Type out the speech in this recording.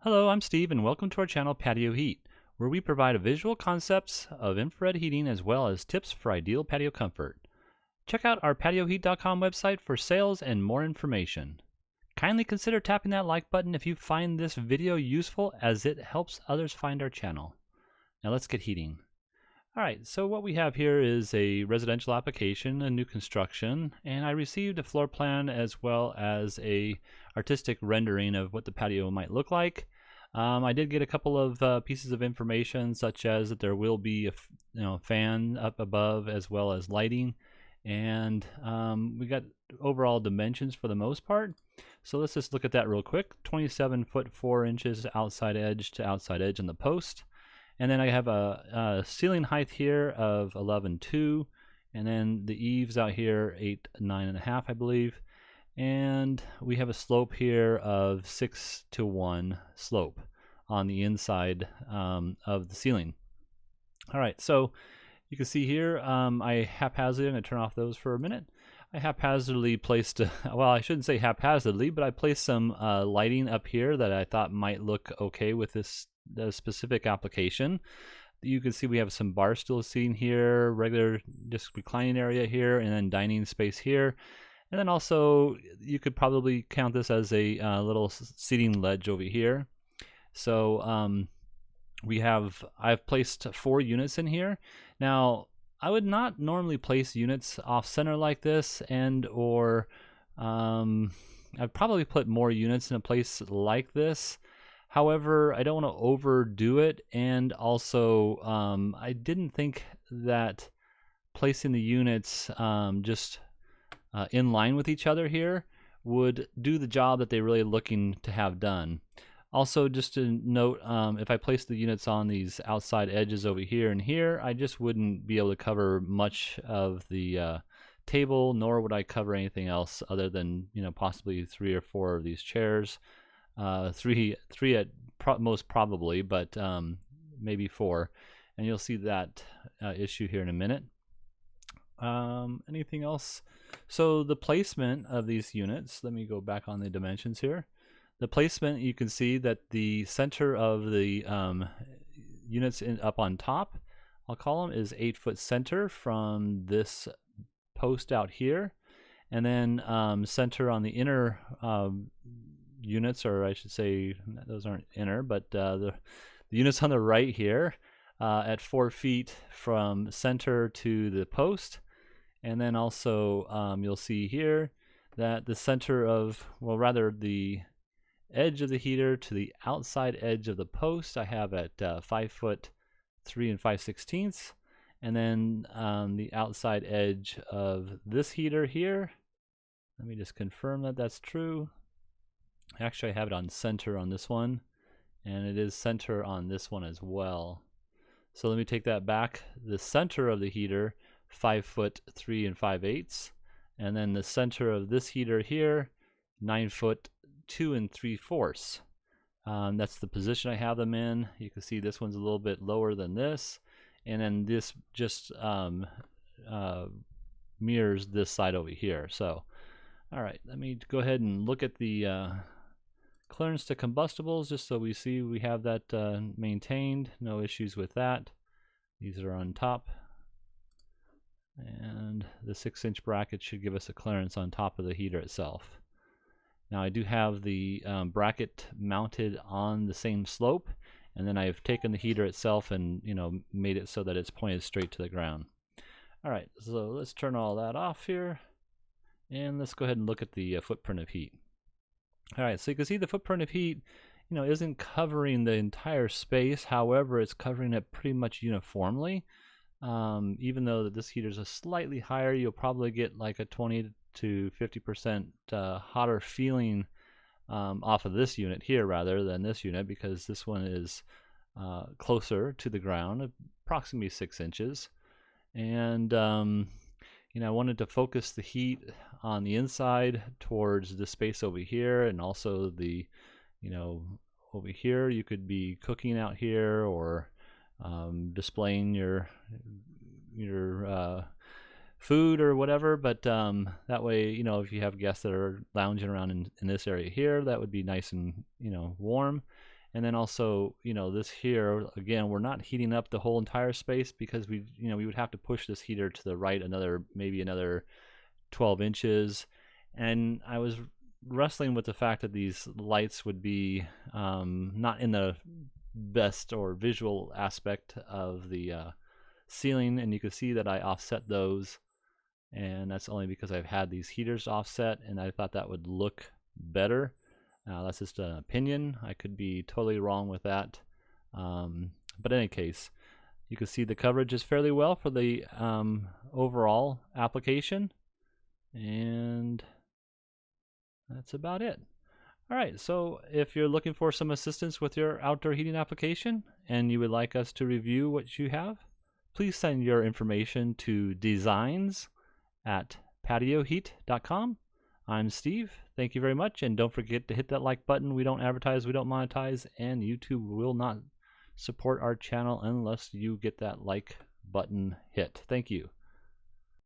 Hello, I'm Steve, and welcome to our channel Patio Heat, where we provide visual concepts of infrared heating as well as tips for ideal patio comfort. Check out our patioheat.com website for sales and more information. Kindly consider tapping that like button if you find this video useful, as it helps others find our channel. Now let's get heating. Alright, so what we have here is a residential application, a new construction, and I received a floor plan as well as a artistic rendering of what the patio might look like. I did get a couple of pieces of information, such as that there will be a fan up above as well as lighting, and we got overall dimensions for the most part. So let's just look at that real quick. 27 foot 4 inches outside edge to outside edge on the post. And then I have a ceiling height here of 11.2, and then the eaves out here 9.5, I believe. And we have a slope here of 6 to 1 slope on the inside of the ceiling. All right, so you can see here I haphazardly, I'm going to turn off those for a minute. I haphazardly placed, well, I shouldn't say haphazardly, but I placed some lighting up here that I thought might look okay with this specific application. You can see we have some bar stool seating here, regular just reclining area here, and then dining space here. And then also you could probably count this as a little seating ledge over here. So I've placed 4 units in here. Now I would not normally place units off center like this, and or I'd probably put more units in a place like this. However, I don't want to overdo it, and also I didn't think that placing the units just in line with each other here would do the job that they're really looking to have done. Also, just to note, if I place the units on these outside edges over here and here, I just wouldn't be able to cover much of the table, nor would I cover anything else other than possibly 3 or 4 of these chairs. Three at most probably, but maybe 4, and you'll see that issue here in a minute. Anything else? So the placement of these units, let me go back on the dimensions here. The placement, you can see that the center of the units up on top, I'll call them, is 8 foot center from this post out here, and then center on the inner units, or I should say those aren't inner, but the units on the right here at 4 feet from center to the post. And then also you'll see here that the center of, well, rather the edge of the heater to the outside edge of the post I have at 5 foot 3 5/16, and then the outside edge of this heater here, let me just confirm that that's true. Actually, I have it on center on this one, and it is center on this one as well. So let me take that back. The center of the heater, 5 foot 3 5/8, and then the center of this heater here, 9 foot 2 3/4. That's the position I have them in. You can see this one's a little bit lower than this, and then this just mirrors this side over here. So, all right, let me go ahead and look at the clearance to combustibles, just so we see we have that maintained. No issues with that. These are on top, and the 6-inch bracket should give us a clearance on top of the heater itself. Now I do have the bracket mounted on the same slope, and then I've taken the heater itself and made it so that it's pointed straight to the ground. All right, so let's turn all that off here, and let's go ahead and look at the footprint of heat. All right, so you can see the footprint of heat, isn't covering the entire space. However, it's covering it pretty much uniformly. Even though this heater is a slightly higher, you'll probably get like a 20 to 50% hotter feeling off of this unit here rather than this unit, because this one is closer to the ground, approximately 6 inches. And I wanted to focus the heat on the inside towards the space over here, and also the over here you could be cooking out here, or displaying your food or whatever, but that way if you have guests that are lounging around in this area here, that would be nice and warm. And then also, this here, again, we're not heating up the whole entire space because we would have to push this heater to the right maybe another 12 inches. And I was wrestling with the fact that these lights would be not in the best or visual aspect of the ceiling, and you can see that I offset those, and that's only because I've had these heaters offset and I thought that would look better. That's just an opinion. I could be totally wrong with that. But in any case, you can see the coverage is fairly well for the overall application, and that's about it. All right, so if you're looking for some assistance with your outdoor heating application and you would like us to review what you have, please send your information to designs@patioheat.com. I'm Steve. Thank you very much, and don't forget to hit that like button. We don't advertise, we don't monetize, and YouTube will not support our channel unless you get that like button hit. Thank you.